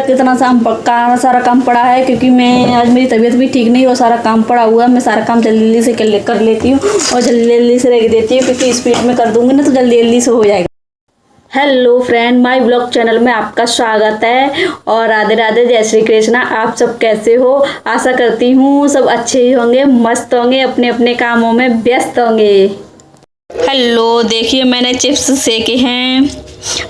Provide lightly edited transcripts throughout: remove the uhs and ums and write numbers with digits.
कितना सारा काम पड़ा है, क्योंकि मैं आज मेरी तबीयत भी ठीक नहीं, और सारा काम पड़ा हुआ है। मैं सारा काम जल्दी जल्दी से कर लेती हूँ और जल्दी जल्दी से रख देती हूँ, क्योंकि स्पीड में कर दूंगी ना तो जल्दी जल्दी से हो जाएगा। Hello friend, my blog channel में आपका स्वागत है और राधे राधे, जय श्री कृष्ण। आप सब कैसे हो? आशा करती हूँ सब अच्छे ही होंगे, मस्त होंगे, अपने अपने कामों में व्यस्त होंगे। हेलो, देखिए मैंने चिप्स सेके हैं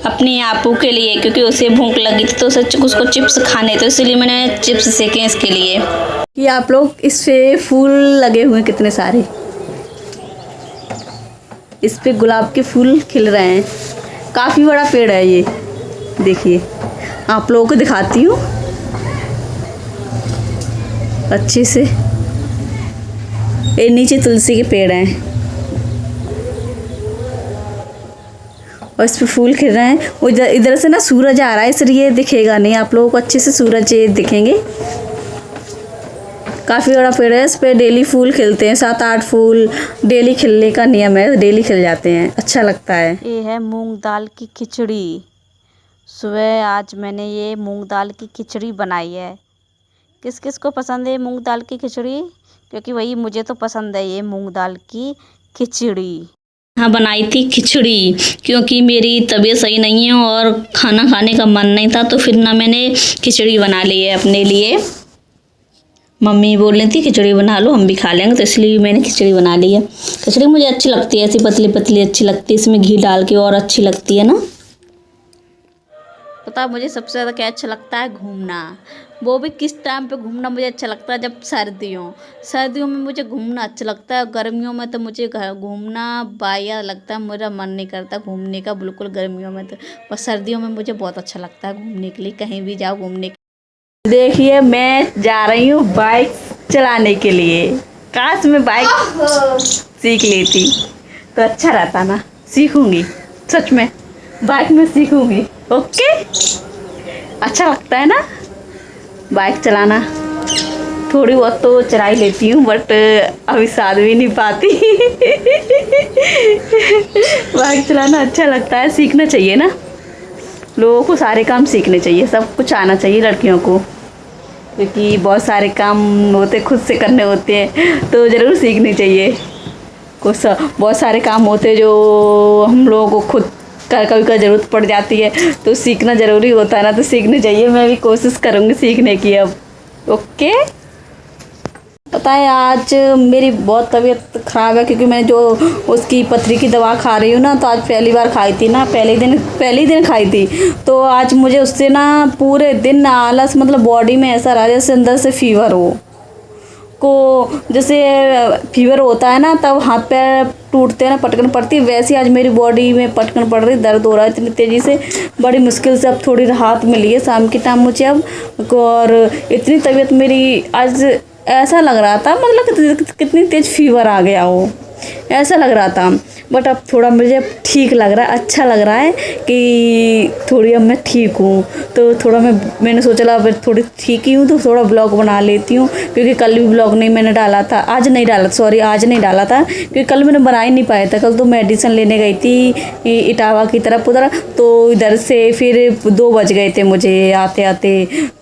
अपनी आपू के लिए, क्योंकि उसे भूख लगी थी तो उसको चिप्स खाने, तो इसलिए मैंने चिप्स सेके इसके लिए। कि आप लोग इस पे फूल लगे हुए कितने सारे, इस पे गुलाब के फूल खिल रहे हैं। काफ़ी बड़ा पेड़ है ये, देखिए आप लोगों को दिखाती हूँ अच्छे से। ये नीचे तुलसी के पेड़ हैं और इस पे फूल खिल रहे हैं। वो इधर से ना सूरज आ रहा है, इसलिए दिखेगा नहीं आप लोगों को अच्छे से, सूरज दिखेंगे। काफ़ी बड़ा पेड़ है, इस पे डेली फूल खिलते हैं, 7-8 फूल डेली खिलने का नियम है, डेली खिल जाते हैं, अच्छा लगता है। ये है मूंग दाल की खिचड़ी। सुबह आज मैंने ये मूंग दाल की खिचड़ी बनाई है। किस किस को पसंद है मूंग दाल की खिचड़ी? क्योंकि वही मुझे तो पसंद है ये मूंग दाल की खिचड़ी। हाँ, बनाई थी खिचड़ी क्योंकि मेरी तबीयत सही नहीं है और खाना खाने का मन नहीं था, तो फिर ना मैंने खिचड़ी बना ली है अपने लिए। मम्मी बोल रही थी खिचड़ी बना लो, हम भी खा लेंगे, तो इसलिए मैंने खिचड़ी बना ली है। खिचड़ी मुझे अच्छी लगती है, ऐसी पतली पतली अच्छी लगती है, इसमें घी डाल के और अच्छी लगती है ना। पता है मुझे सबसे ज़्यादा क्या अच्छा लगता है? घूमना। वो भी किस टाइम पे घूमना मुझे अच्छा लगता है? जब सर्दियों में मुझे घूमना अच्छा लगता है। गर्मियों में तो मुझे घूमना बाया लगता है, मेरा मन नहीं करता घूमने का बिल्कुल गर्मियों में तो। पर सर्दियों में मुझे बहुत अच्छा लगता है घूमने के लिए, कहीं भी जाओ घूमने। देखिए मैं जा रही हूँ बाइक चलाने के लिए। काश मैं बाइक सीख लेती तो अच्छा रहता ना। सीखूंगी, सच में बाइक में सीखूंगी। ओके, अच्छा लगता है ना बाइक चलाना। थोड़ी बहुत तो चला ही लेती हूँ, बट अभी साथ भी नहीं पाती। बाइक चलाना अच्छा लगता है, सीखना चाहिए ना। लोगों को सारे काम सीखने चाहिए, सब कुछ आना चाहिए लड़कियों को, क्योंकि बहुत सारे काम होते खुद से करने होते हैं, तो ज़रूर सीखनी चाहिए। बहुत सारे काम होते जो हम लोगों को खुद कभी कभी ज़रूरत पड़ जाती है, तो सीखना ज़रूरी होता है ना, तो सीखनी चाहिए। मैं भी कोशिश करूँगी सीखने की अब। ओके, पता है आज मेरी बहुत तबीयत ख़राब है, क्योंकि मैं जो उसकी पथरी की दवा खा रही हूँ ना, तो आज पहली बार खाई थी ना, पहले ही दिन खाई थी, तो आज मुझे उससे ना पूरे दिन आलस, मतलब बॉडी में ऐसा रहा जैसे अंदर से फीवर हो को, जैसे फीवर होता है ना तब हाथ पैर टूटते हैं ना, पटकन पड़ती है, वैसे आज मेरी बॉडी में पटकन पड़ रही, दर्द हो रहा है इतनी तेज़ी से। बड़ी मुश्किल से अब थोड़ी राहत मिली है शाम के टाइम मुझे अब, और इतनी तबीयत मेरी आज ऐसा लग रहा था, मतलब कितनी तेज़ फीवर आ गया हो, ऐसा लग रहा था। बट अब थोड़ा मुझे ठीक लग रहा है, अच्छा लग रहा है कि थोड़ी अब मैं ठीक हूँ, तो थोड़ा मैंने सोचा अब थोड़ी ठीक ही हूँ तो थोड़ा ब्लॉग बना लेती हूँ, क्योंकि कल भी ब्लॉग नहीं मैंने डाला था, आज नहीं डाला था, क्योंकि कल मैंने बना ही नहीं पाया था। कल तो मेडिसिन लेने गई थी इटावा की तरफ उधर, तो इधर से फिर 2 बज गए थे मुझे आते आते,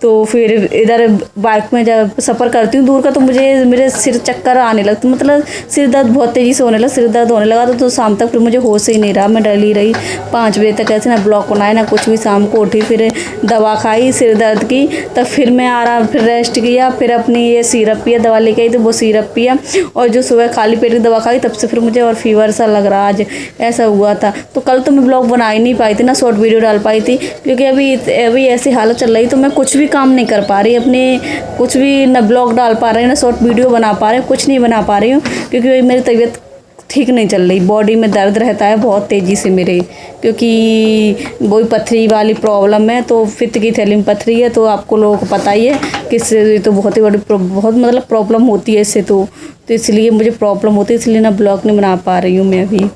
तो फिर इधर बाइक में जब सफ़र करती हूँ दूर का, तो मेरे सिर चक्कर आने लगते, मतलब सिर दर्द बहुत तेज़ी से सिर दर्द होने लगा, तो शाम तक फिर मुझे होश ही नहीं रहा, मैं डली रही 5 बजे तक, ऐसे ना ब्लॉग बनाया ना कुछ भी। शाम को उठी, फिर दवा खाई सिर दर्द की, तब फिर मैं आराम, फिर रेस्ट किया, फिर अपनी ये सिरप पिया, दवा लेके आई तो वो सिरप पिया, और जो सुबह खाली पेट की दवा खाई, तब से फिर मुझे और फीवर सा लग रहा, आज ऐसा हुआ था। तो कल तो मैं ब्लॉग बना ही नहीं पाई थी ना, शॉर्ट वीडियो डाल पाई थी, क्योंकि अभी ऐसी हालत चल रही, तो मैं कुछ भी काम नहीं कर पा रही अपने, कुछ भी ना ब्लॉग डाल पा रही, ना शॉर्ट वीडियो बना पा रही, कुछ नहीं बना पा रही हूँ, क्योंकि मेरी तबीयत ठीक नहीं चल रही, बॉडी में दर्द रहता है बहुत तेज़ी से मेरे, क्योंकि वही पथरी वाली प्रॉब्लम है, तो पित्त की थैली में पथरी है, तो आपको लोगों को पता ही है कि इससे तो बहुत ही बड़ी बहुत मतलब प्रॉब्लम होती है इससे, तो इसलिए मुझे प्रॉब्लम होती है, इसलिए ना ब्लॉग नहीं बना पा रही हूँ मैं अभी।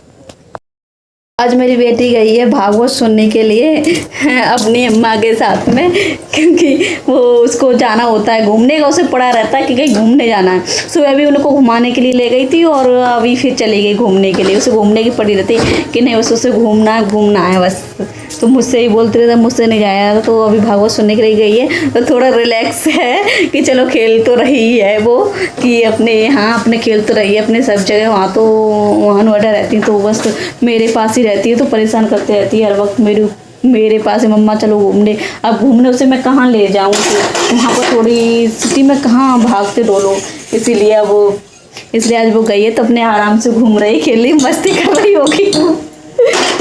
आज मेरी बेटी गई है भागवत सुनने के लिए अपनी अम्मा के साथ में, क्योंकि वो उसको जाना होता है घूमने का, उसे पड़ा रहता है कि कहीं घूमने जाना है। सुबह भी उनको घुमाने के लिए ले गई थी और अभी फिर चली गई घूमने के लिए, उसे घूमने की पड़ी रहती कि नहीं, बस उसे घूमना है बस। तो मुझसे ही बोलते रहता, मुझसे नहीं जाया था। तो अभी भागवत सुनने के लिए गई है तो थोड़ा रिलैक्स है कि चलो खेल तो रही है वो, कि अपने यहाँ अपने खेल तो रही है अपने सब जगह। वहाँ तो वहाँ नोएडा रहती है तो बस मेरे पास ही रहती है, तो परेशान करते रहती है हर वक्त मेरे पास है, मम्मा चलो घूमने। अब घूमने उसे मैं कहाँ ले जाऊँ, तो वहाँ पर थोड़ी सिटी में कहाँ भागते डोलो, इसलिए आज वो गई है तो अपने आराम से घूम रही, खेल रही, मस्ती कर रही होगी।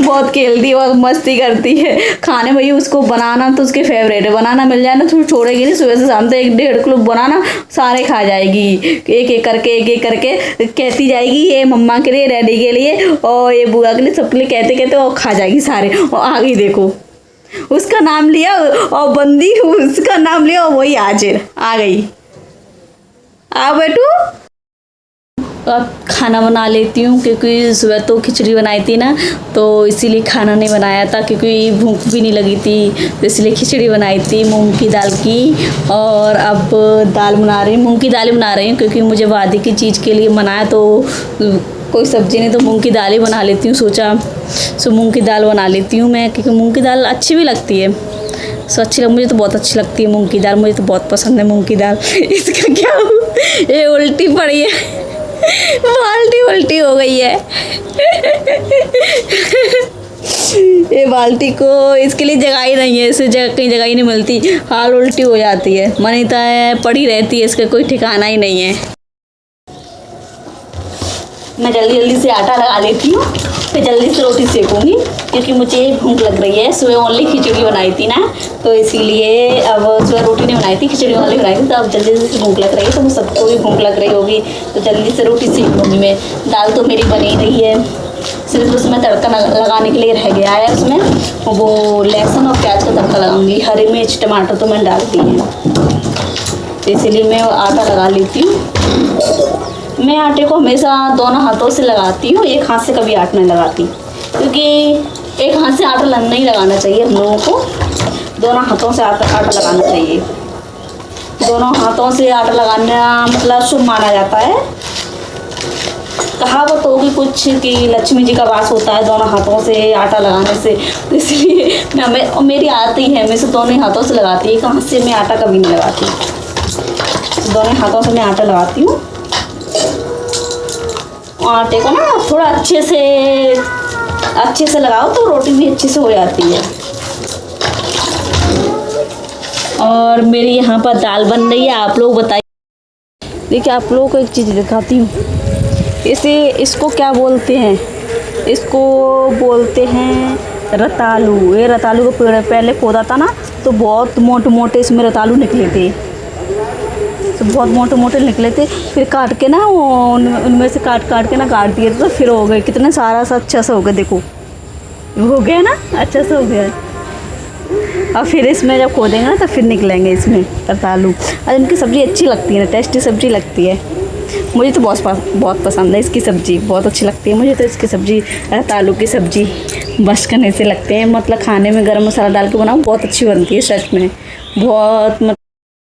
बहुत खेलती है और मस्ती करती है। खाने में उसको बनाना तो उसके फेवरेट है, बनाना मिल जाए ना तो छोड़ेगी नहीं, सुबह से शाम तक 1.5 किलो बनाना सारे खा जाएगी, एक एक करके कहती जाएगी ये मम्मा के लिए, डैडी के लिए और ये बुआ के लिए, सबके लिए कहते कहते और खा जाएगी सारे। और आ गई देखो, उसका नाम लिया और बंदी, उसका नाम लिया और वही हाजिर आ गई। आ बेटू अब खाना बना लेती हूँ, क्योंकि सुबह तो खिचड़ी बनाई थी ना, तो इसीलिए खाना नहीं बनाया था, क्योंकि भूख भी नहीं लगी थी, तो इसलिए खिचड़ी बनाई थी मूंग की दाल की। और अब दाल बना रही हूँ, मूंग की दाल ही बना रही हूँ, क्योंकि मुझे वादी की चीज़ के लिए बनाया तो कोई सब्ज़ी नहीं, तो मूंग की दाल ही बना लेती हूँ। सोचा सो मूंग की दाल बना लेती हूँ मैं, क्योंकि मूंग की दाल अच्छी भी लगती है। मुझे तो बहुत अच्छी लगती है मूंग की दाल, मुझे तो बहुत पसंद है मूंग की दाल। इसका क्या ये उल्टी पड़ी है, बाल्टी उल्टी हो गई है। ये बाल्टी को इसके लिए जगह ही नहीं है, इसे कहीं जगह ही नहीं मिलती, हाल उल्टी हो जाती है, मनीता है पड़ी रहती है, इसका कोई ठिकाना ही नहीं है। मैं जल्दी से आटा लगा लेती हूँ, फिर जल्दी से रोटी सेकूँगी, क्योंकि मुझे भूख लग रही है। सुबह ओनली खिचड़ी बनाई थी ना, तो इसीलिए अब सुबह रोटी नहीं बनाई थी, खिचड़ी वाली बनाई थी, तो अब जल्दी से भूख लग रही है, तो सबको भी भूख लग रही होगी, तो जल्दी से रोटी सेक लूँगी मैं। दाल तो मेरी बनी रही है, सिर्फ उसमें तड़का लगाने के लिए रह गया है। उसमें वो लहसुन और प्याज का तड़का लगाऊंगी, हरी मिर्च टमाटर तो मैंने डाल दी है, तो इसीलिए मैं आटा लगा लेती हूँ। मैं आटे को हमेशा दोनों हाथों से लगाती हूँ, एक हाथ से कभी आटा नहीं लगाती, क्योंकि एक हाथ से आटा नहीं लगाना चाहिए हम लोगों को, दोनों हाथों से आटा लगाना चाहिए। दोनों हाथों से आटा लगाना मतलब शुभ माना जाता है। कहावत होगी कुछ कि लक्ष्मी जी का वास होता है दोनों हाथों से आटा लगाने से, तो इसलिए मेरी आदत ही है, मैं से दोनों हाथों से लगाती हूँ, एक हाथ से मैं आटा कभी नहीं लगाती, दोनों हाथों से मैं आटा लगाती हूँ। आटे को ना थोड़ा अच्छे से लगाओ तो रोटी भी अच्छे से हो जाती है। और मेरी यहाँ पर दाल बन रही है, आप लोग बताइए। देखिए आप लोगों को एक चीज़ दिखाती हूँ, इसको क्या बोलते हैं, इसको बोलते हैं रतालू। ये रतालू को पेड़ पहले खोदा था ना, तो बहुत मोटे मोटे इसमें रतालू निकले थे, तो बहुत मोटे मोटे निकले थे, फिर काट के ना उनमें से काट के ना काट दिए, तो फिर हो गए कितने सारा सा अच्छा सा हो गया, देखो हो गया ना, अच्छा सा हो गया। और फिर इसमें जब खोदेंगे ना तो फिर निकलेंगे इसमें रतालू। और इनकी सब्ज़ी अच्छी लगती है ना, टेस्टी सब्ज़ी लगती है, मुझे तो बहुत पसंद है इसकी सब्ज़ी, बहुत अच्छी लगती है मुझे तो इसकी सब्ज़ी। रतालू की सब्ज़ी बस करने से लगते हैं, मतलब खाने में गरम मसाला डाल के बनाओ बहुत अच्छी बनती है, सच में बहुत